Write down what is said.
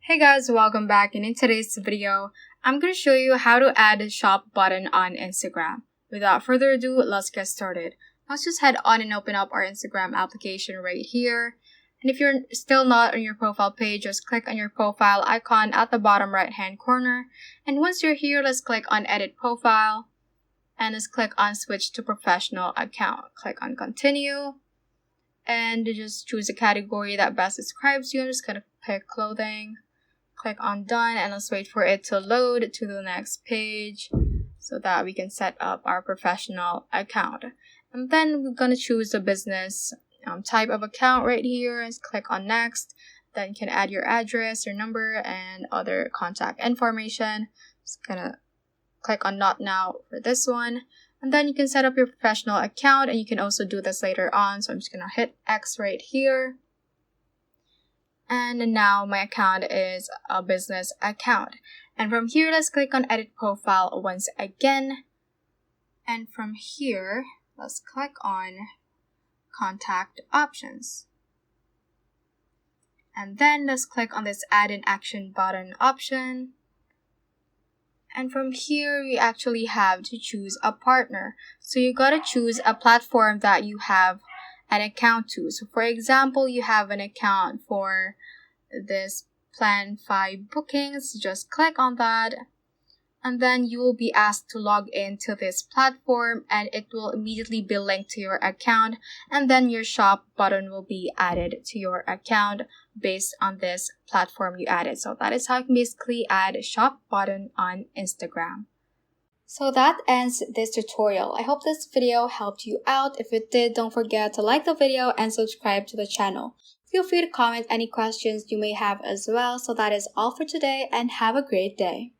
Hey guys, welcome back, and in today's video, I'm going to show you how to add a shop button on Instagram. Without further ado, let's get started. Let's just head on and open up our Instagram application right here. And if you're still not on your profile page, just click on your profile icon at the bottom right hand corner. And once you're here, let's click on edit profile. And let's click on switch to professional account. Click on continue. And just choose a category that best describes you. I'm just going to pick clothing. Click on done, and let's wait for it to load to the next page so that we can set up our professional account. And then we're going to choose the business type of account right here and click on next. Then you can add your address, your number, and other contact information. Just gonna click on not now for this one. And then you can set up your professional account, and you can also do this later on. So I'm just gonna hit X right here. And now my account is a business account. And from here, let's click on edit profile once again. And from here, let's click on contact options. And then let's click on this add an action button option. And from here, we actually have to choose a partner. So you gotta choose a platform that you have an account to. So for example, you have an account for this Plan5 bookings. Just click on that, and then you will be asked to log in to this platform, and it will immediately be linked to your account, and then your shop button will be added to your account based on this platform you added. So that is how you can basically add a shop button on Instagram. So that ends this tutorial. I hope this video helped you out. If it did, don't forget to like the video and subscribe to the channel. Feel free to comment any questions you may have as well. So that is all for today, and have a great day.